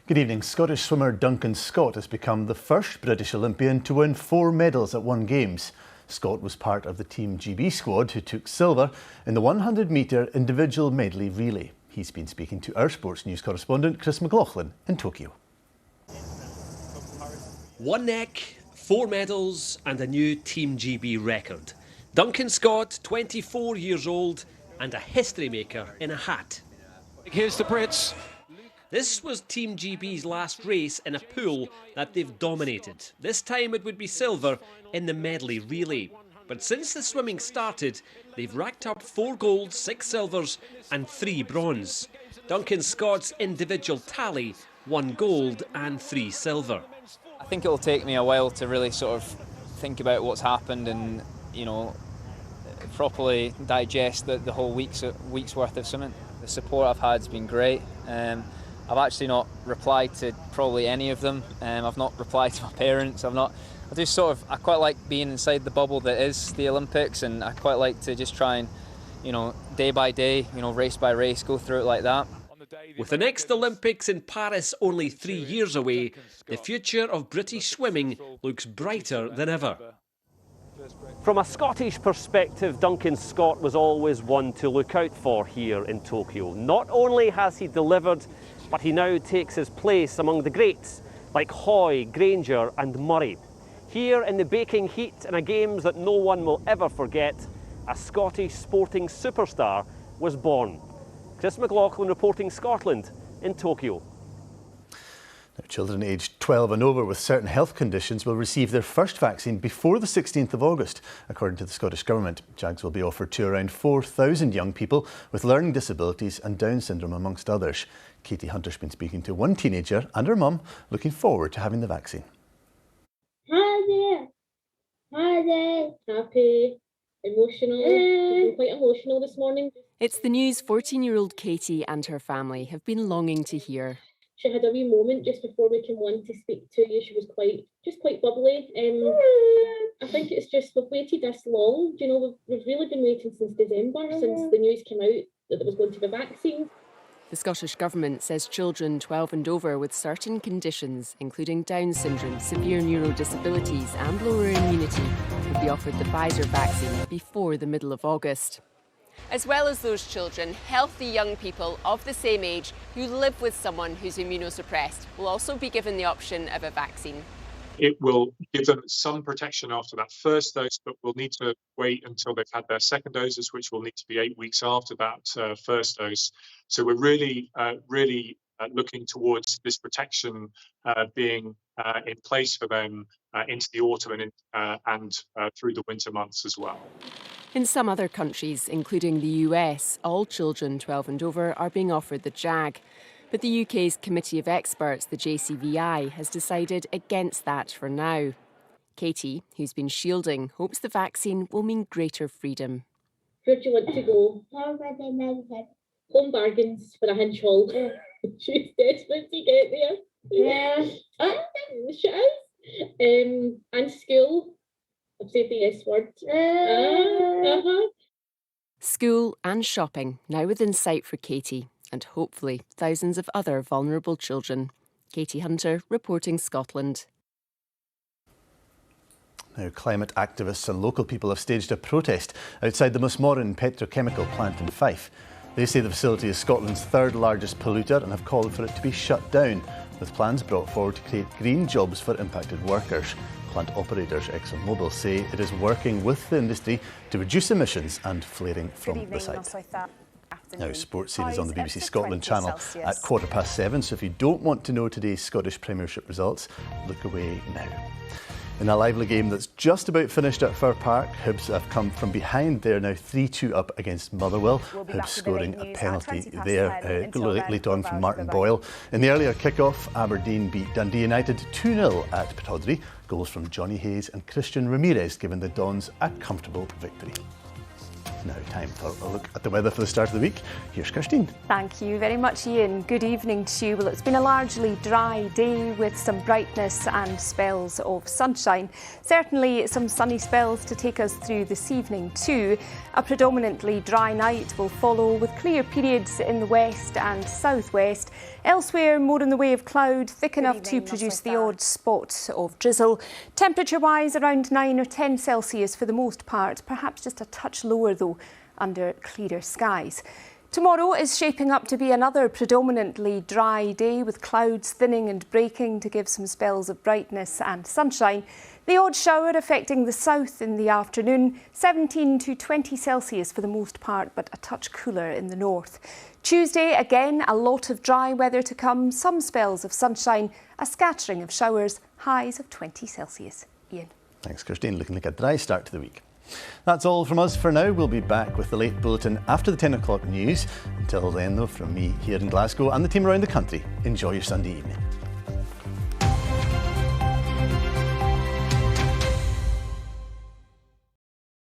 Good evening. Scottish swimmer Duncan Scott has become the first British Olympian to win 4 medals at one Games. Scott was part of the Team GB squad who took silver in the 100-metre individual medley relay. He's been speaking to our sports news correspondent Chris McLaughlin in Tokyo. One neck, 4 medals and a new Team GB record. Duncan Scott, 24 years old and a history maker in a hat. Here's the Brits. This was Team GB's last race in a pool that they've dominated. This time it would be silver in the medley relay. But since the swimming started, they've racked up 4 golds, 6 silvers and 3 bronze. Duncan Scott's individual tally, 1 gold and 3 silver. I think it'll take me a while to really sort of think about what's happened and, properly digest the whole week's worth of swimming. The support I've had has been great. I've actually not replied to probably any of them. I've not replied to my parents. I quite like being inside the bubble that is the Olympics, and I quite like to just try and, day by day, race by race, go through it like that. With the next Olympics in Paris only 3 years away, the future of British swimming looks brighter than ever. From a Scottish perspective, Duncan Scott was always one to look out for here in Tokyo. Not only has he delivered, but he now takes his place among the greats like Hoy, Granger and Murray. Here in the baking heat in a Games that no one will ever forget, a Scottish sporting superstar was born. Chris McLaughlin reporting Scotland in Tokyo. Now, children aged 12 and over with certain health conditions will receive their first vaccine before the 16th of August. According to the Scottish Government, JAGs will be offered to around 4,000 young people with learning disabilities and Down syndrome, amongst others. Katie Hunter's been speaking to one teenager and her mum, looking forward to having the vaccine. Hi there. Happy, emotional. Quite emotional this morning. It's the news 14-year-old Katie and her family have been longing to hear. She had a wee moment just before we came on to speak to you. She was quite bubbly. I think it's just we've waited this long. We've really been waiting since December, since the news came out that there was going to be a vaccine. The Scottish Government says children 12 and over with certain conditions, including Down syndrome, severe neurodisabilities and lower immunity, will be offered the Pfizer vaccine before the middle of August. As well as those children, healthy young people of the same age who live with someone who's immunosuppressed will also be given the option of a vaccine. It will give them some protection after that first dose, but we'll need to wait until they've had their second doses, which will need to be 8 weeks after that first dose. So we're really looking towards this protection being in place for them into the autumn and through the winter months as well. In some other countries, including the US, all children 12 and over are being offered the JAG. But the UK's Committee of Experts, the JCVI, has decided against that for now. Katie, who's been shielding, hopes the vaccine will mean greater freedom. Where do you want to go? Home bargains for a hinge haul. She's desperate to get there. Yeah. She is. And school. I've said the S word. School and shopping now within sight for Katie and hopefully thousands of other vulnerable children. Katie Hunter reporting Scotland. Now, climate activists and local people have staged a protest outside the Musmorin petrochemical plant in Fife. They say the facility is Scotland's 3rd largest polluter and have called for it to be shut down, with plans brought forward to create green jobs for impacted workers. Plant operators ExxonMobil say it is working with the industry to reduce emissions and flaring from the site. Now, Sports Scene is on the BBC Scotland channel at 7:15, so if you don't want to know today's Scottish Premiership results, look away now. In a lively game that's just about finished at Fir Park, Hibs have come from behind. They're now 3-2 up against Motherwell. Hibs scoring a penalty there later on from Martin Boyle. In the earlier kick-off, Aberdeen beat Dundee United 2-0 at Pittodrie. Goals from Johnny Hayes and Christian Ramirez giving the Dons a comfortable victory. Now time for a look at the weather for the start of the week. Here's Christine. Thank you very much, Iain. Good evening to you. Well, it's been a largely dry day with some brightness and spells of sunshine. Certainly some sunny spells to take us through this evening too. A predominantly dry night will follow with clear periods in the west and southwest. Elsewhere, more in the way of cloud, thick enough to produce the odd spot of drizzle. Temperature-wise, around 9 or 10 Celsius for the most part, perhaps just a touch lower though, under clearer skies. Tomorrow is shaping up to be another predominantly dry day with clouds thinning and breaking to give some spells of brightness and sunshine. The odd shower affecting the south in the afternoon, 17 to 20 Celsius for the most part, but a touch cooler in the north. Tuesday, again, a lot of dry weather to come, some spells of sunshine, a scattering of showers, highs of 20 Celsius. Iain. Thanks, Christine. Looking like a dry start to the week. That's all from us for now. We'll be back with the late bulletin after the 10 o'clock news. Until then, though, from me here in Glasgow and the team around the country, enjoy your Sunday evening.